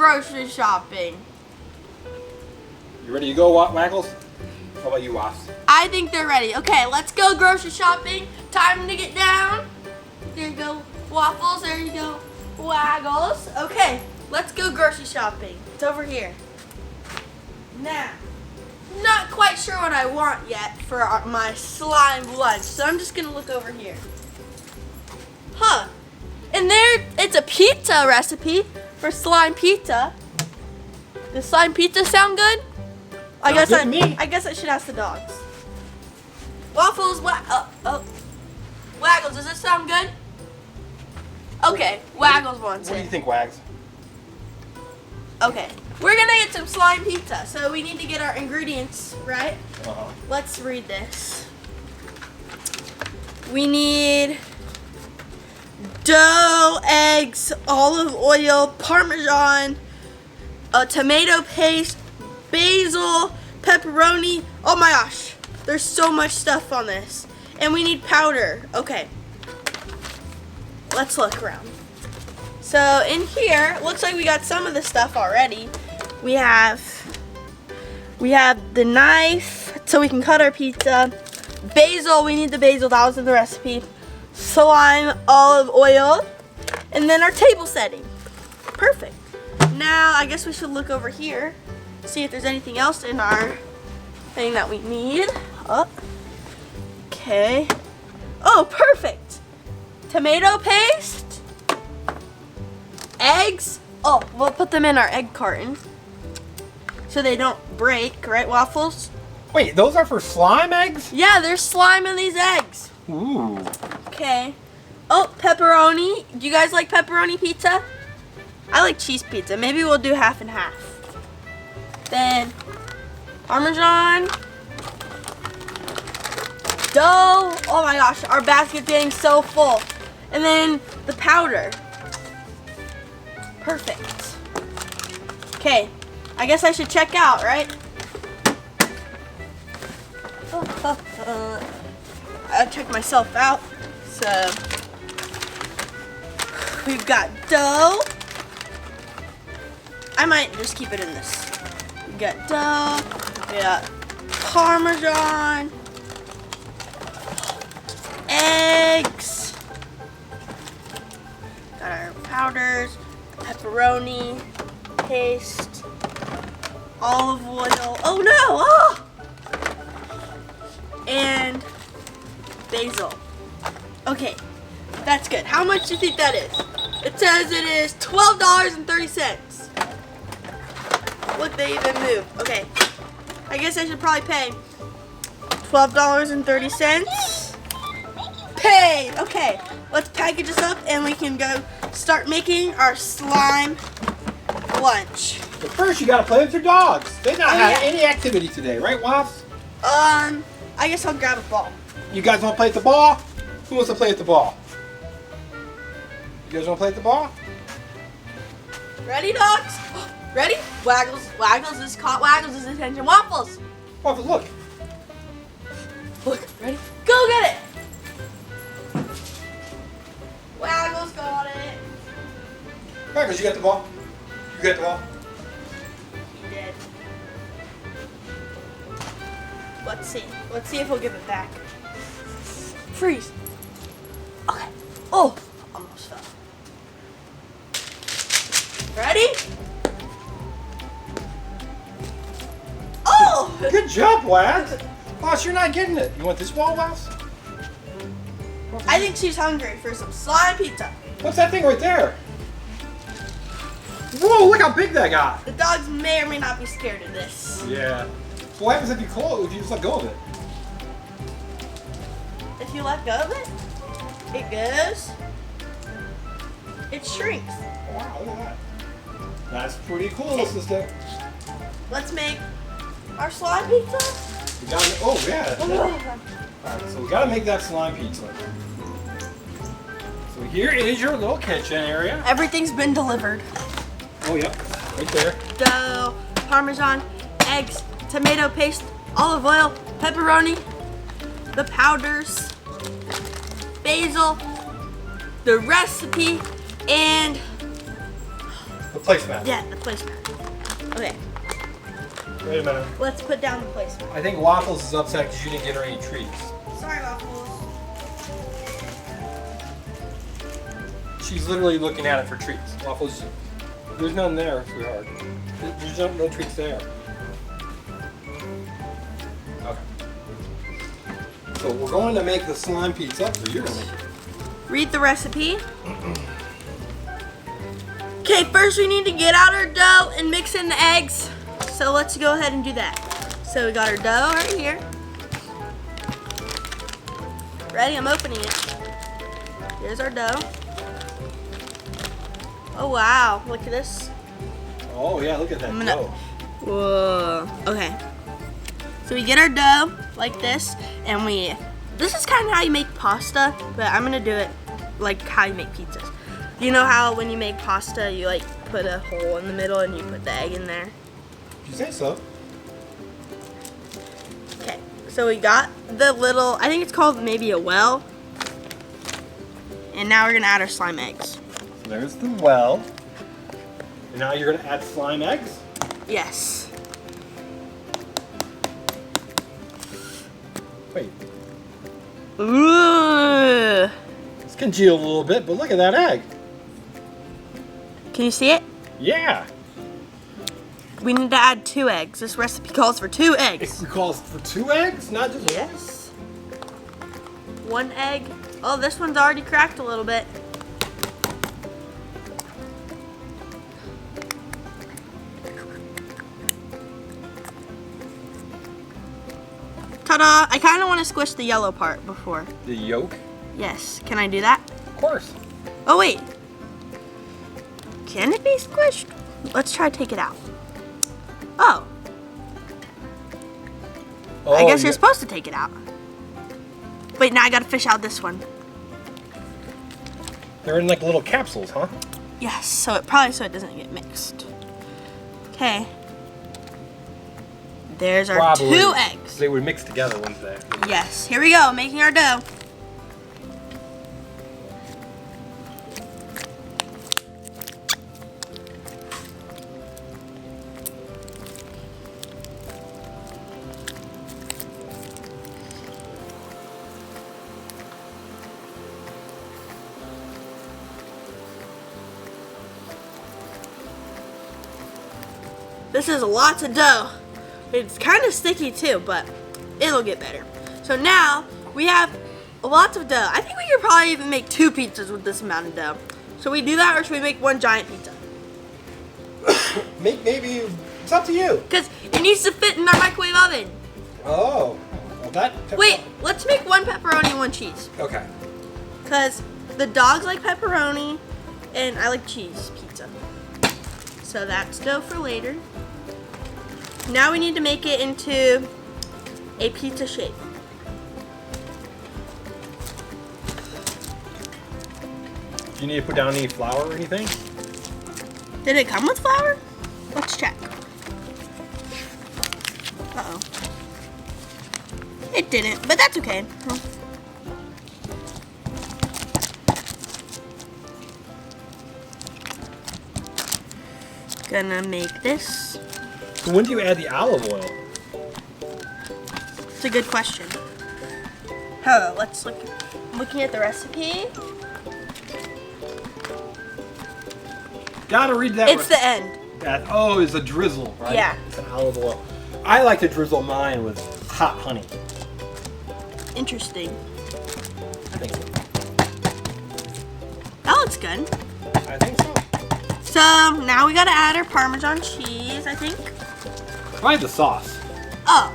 grocery shopping. You ready to go, Waggles? How about you, Waffles? I think they're ready. Okay, let's go grocery shopping. Time to get down. There you go, Waffles. There you go, Waggles. Okay, let's go grocery shopping. It's over here. Now, not quite sure what I want yet for my slime lunch, so I'm just gonna look over here. Huh? And there, it's a pizza recipe for slime pizza. Does slime pizza sound good? I guess I should ask the dogs. Waffles, Waggles, does this sound good? Okay, Waggles wants it. What do you think, Wags? Okay, we're gonna get some slime pizza, so we need to get our ingredients, right? Let's read this. We need dough, eggs, olive oil, Parmesan, tomato paste, basil, pepperoni. Oh my gosh, there's so much stuff on this. And we need powder. Okay, let's look around. So in here, looks like we got some of the stuff already. We have the knife so we can cut our pizza. Basil, we need the basil, that was in the recipe. Slime, olive oil, and then our table setting. Perfect. Now I guess we should look over here, see if there's anything else in our thing that we need. Oh. Okay. Oh, perfect. Tomato paste, eggs. Oh, we'll put them in our egg carton so they don't break, right, Waffles? Wait, those are for slime eggs? Yeah, there's slime in these eggs. Ooh. Okay. Oh, pepperoni. Do you guys like pepperoni pizza? I like cheese pizza. Maybe we'll do half and half. Then Parmesan. Dough. Oh my gosh, our basket's getting so full. And then the powder. Perfect. Okay, I guess I should check out, right? I'll check myself out. So we've got dough. I might just keep it in this. We got dough. We got Parmesan. Eggs. Got our powders. Pepperoni. Paste. Olive oil. Oh no! Oh! And basil. Okay, that's good. How much do you think that is? It says it is $12.30. Look, they even moved. Okay, I guess I should probably pay $12.30. Paid. Okay, let's package this up and we can go start making our slime lunch. But first, you gotta play with your dogs. They've not had any activity today, right, Waffles? I guess I'll grab a ball. You guys want to play at the ball? Who wants to play at the ball? You guys want to play at the ball? Ready, dogs? Ready? Waggles. Waggles is caught. Waggles is attention. Waffles. Waffles, look. Look. Ready? Go get it. Waggles got it. Waggles, you got the ball? You got the ball? He did. Let's see. Let's see if he'll give it back. Freeze. Okay. Oh, almost fell. Ready? Oh! Good job, Wags. Boss, you're not getting it. You want this ball, Wags? I think she's hungry for some slime pizza. What's that thing right there? Whoa, look how big that got. The dogs may or may not be scared of this. Yeah. So what happens if you just let go of it? If you let go of it, it goes, it shrinks. Wow, look at that. That's pretty cool, sister. Let's make our slime pizza. We gotta, oh yeah. Alright, so we gotta make that slime pizza. So here is your little kitchen area. Everything's been delivered. Oh yep, right there. Dough, Parmesan, eggs, tomato paste, olive oil, pepperoni, the powders, basil, the recipe, and the placemat. Yeah, the placemat. Okay, Wait a minute. let's put down the placemat. I think Waffles is upset because you didn't get her any treats. Sorry, Waffles. She's literally looking at it for treats. Waffles, there's none there, sweetheart. There's no treats there. Okay. So we're going to make the slime pizza. So you're gonna make it. Read the recipe. Okay, first we need to get out our dough and mix in the eggs. So let's go ahead and do that. So we got our dough right here. Ready? I'm opening it. Here's our dough. Oh wow, look at this. Oh yeah, look at that dough. Whoa. Okay. So we get our dough like this, and this is kind of how you make pasta, but I'm gonna do it like how you make pizzas. You know how when you make pasta, you like put a hole in the middle and you put the egg in there? You say so. Okay, so we got the little, I think it's called maybe a well. And now we're gonna add our slime eggs. So there's the well. And now you're gonna add slime eggs? Yes. Wait, Ooh. it's congealed a little bit, but look at that egg. Can you see it? Yeah. We need to add 2 eggs. This recipe calls for 2 eggs. It calls for 2 eggs, not just Yes. 1 egg. Oh, this one's already cracked a little bit. Ta-da! I kind of want to squish the yellow part before. the yolk. Yes. Can I do that? Of course. Oh, wait. Can it be squished? Let's try to take it out. Oh. I guess you're supposed to take it out. Wait, now I gotta fish out this one. They're in like little capsules, huh? Yes, so it doesn't get mixed. Okay. There's our Probably. 2 eggs. They would mix together, wouldn't they? Yes, here we go, making our dough. This is lots of dough. It's kind of sticky too, but it'll get better. So now we have lots of dough. I think we could probably even make 2 pizzas with this amount of dough. Should we do that, or should we make 1 giant pizza? Maybe it's up to you. Because it needs to fit in our microwave oven. Oh, well that. Wait, let's make 1 pepperoni and 1 cheese. Okay. Because the dogs like pepperoni and I like cheese pizza. So that's dough for later. Now we need to make it into a pizza shape. Do you need to put down any flour or anything? Did it come with flour? Let's check. Uh-oh. It didn't, but that's okay. Gonna make this. So when do you add the olive oil? It's a good question. Oh, let's look. I'm looking at the recipe. Gotta read that. It's the end. That is a drizzle, right? Yeah. It's an olive oil. I like to drizzle mine with hot honey. Interesting. I think so. That looks good. I think so. So now we gotta add our Parmesan cheese, I think. Try the sauce. Oh,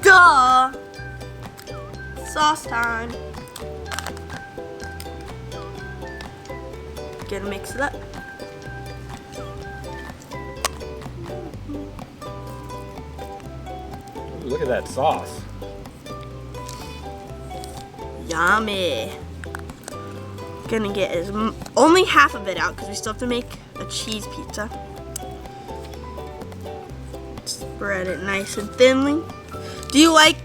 duh. Sauce time. Gonna mix it up. Ooh, look at that sauce. Yummy. Gonna get only half of it out because we still have to make a cheese pizza. Spread it nice and thinly. Do you like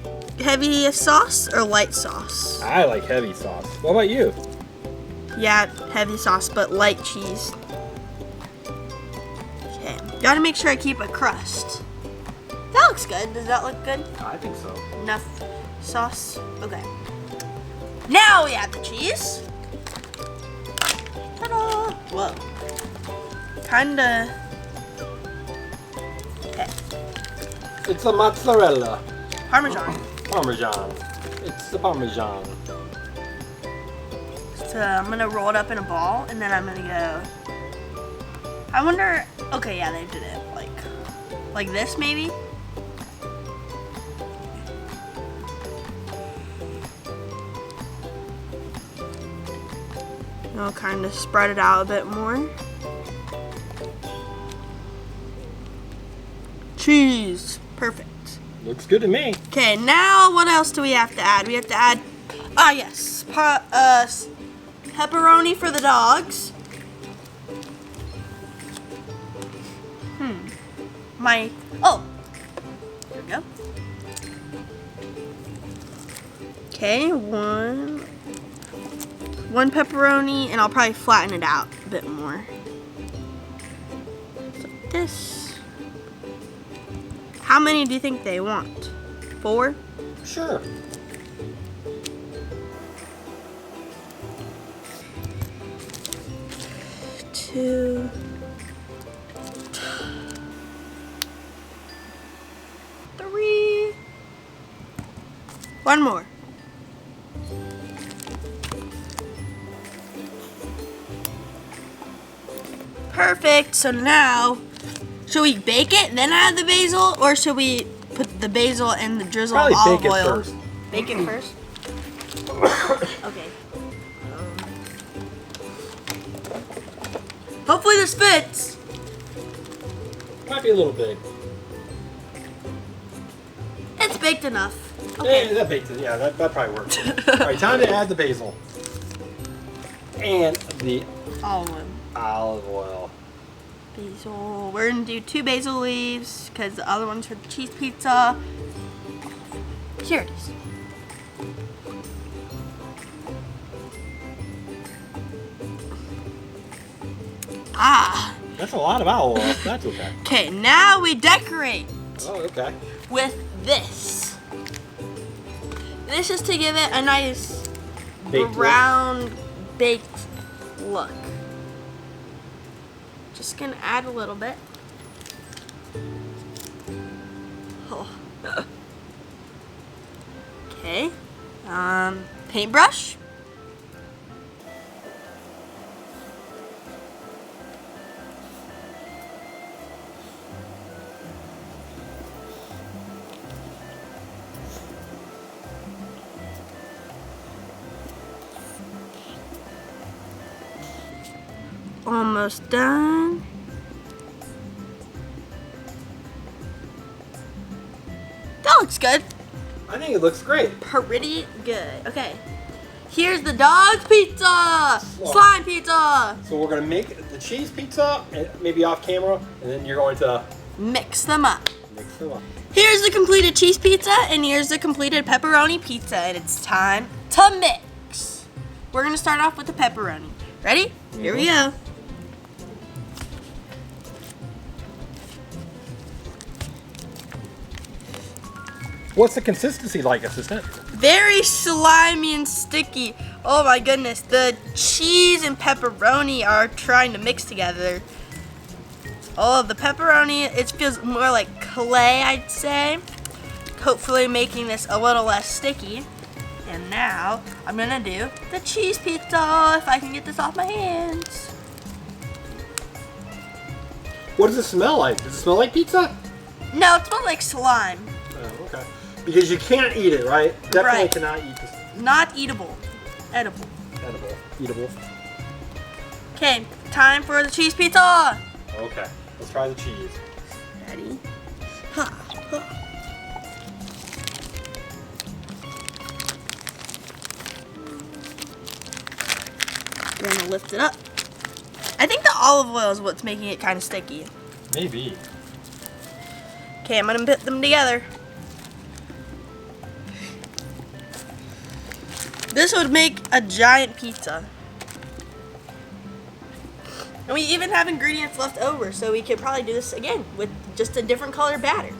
heavy sauce or light sauce? I like heavy sauce. What about you? Yeah, heavy sauce, but light cheese. Gotta make sure I keep a crust. That looks good. Does that look good? I think so. Enough sauce? Okay. Now we add the cheese. Ta-da! Whoa. Kinda. Okay. It's the mozzarella. Parmesan. Parmesan. It's the Parmesan. So I'm gonna roll it up in a ball and then I'm gonna go. I wonder. Okay, yeah, they did it like this maybe. I'll kind of spread it out a bit more. Cheese, perfect. Looks good to me. Okay, now what else do we have to add? We have to add, yes, pepperoni for the dogs. Here we go. Okay, one pepperoni, and I'll probably flatten it out a bit more. Like this. How many do you think they want? 4? Sure. Two. 3. One more. Perfect. So now, should we bake it, then add the basil, or should we put the basil and the drizzle Probably of olive bake it oil? first. Bake it first? Okay. Hopefully this fits. Might be a little big. It's baked enough. Yeah, Okay. that baked it. Yeah, that probably works. All right, time to add the basil. And the olive oil. Basil. We're gonna do 2 basil leaves because the other one's for the cheese pizza. Here it is. That's a lot of olive oil. That's okay. Okay, now we decorate Oh, okay. with this. This is to give it a nice Baked brown baked look. Just gonna add a little bit. Oh. Okay. Paintbrush. Almost done. That looks good. I think it looks great. Pretty good. Okay. Here's the dog's pizza. Slime pizza. So we're gonna make the cheese pizza, and maybe off camera, and then you're going to Mix them up. mix them up. Here's the completed cheese pizza, and here's the completed pepperoni pizza, and it's time to mix. We're gonna start off with the pepperoni. Ready? Here we go. What's the consistency like, assistant? Very slimy and sticky. Oh my goodness, the cheese and pepperoni are trying to mix together. Oh, the pepperoni, it feels more like clay, I'd say. Hopefully making this a little less sticky. And now, I'm gonna do the cheese pizza, if I can get this off my hands. What does it smell like? Does it smell like pizza? No, it smells like slime. Oh, okay. Because you can't eat it, right? Definitely Right. cannot eat this. Not eatable. Edible. Edible. Eatable. Okay, time for the cheese pizza. Okay. Let's try the cheese. Ready? Ha, ha. We're gonna lift it up. I think the olive oil is what's making it kind of sticky. Maybe. Okay, I'm gonna put them together. This would make a giant pizza. And we even have ingredients left over, so we could probably do this again with just a different color batter.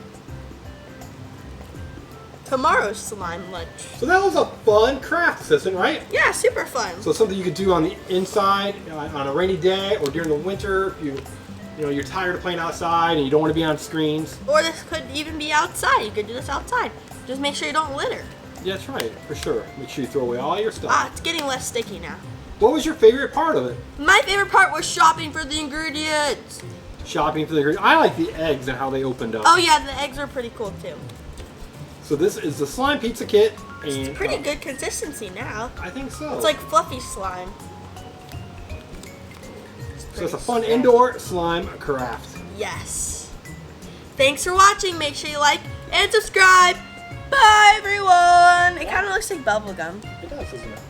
Tomorrow's slime lunch. So that was a fun craft, assistant, right? Yeah, super fun. So something you could do on the inside on a rainy day or during the winter if you're tired of playing outside and you don't want to be on screens. Or this could even be outside. You could do this outside. Just make sure you don't litter. Yeah, that's right, for sure. Make sure you throw away all your stuff. Ah, it's getting less sticky now. What was your favorite part of it? My favorite part was shopping for the ingredients. Shopping for the ingredients. I like the eggs and how they opened up. Oh yeah, the eggs are pretty cool too. So this is the slime pizza kit. And, It's pretty good consistency now. I think so. It's like fluffy slime. So it's a fun indoor slime craft. Yes. Thanks for watching. Make sure you like and subscribe. Bye everyone. It kind of looks like bubble gum. It does, doesn't it?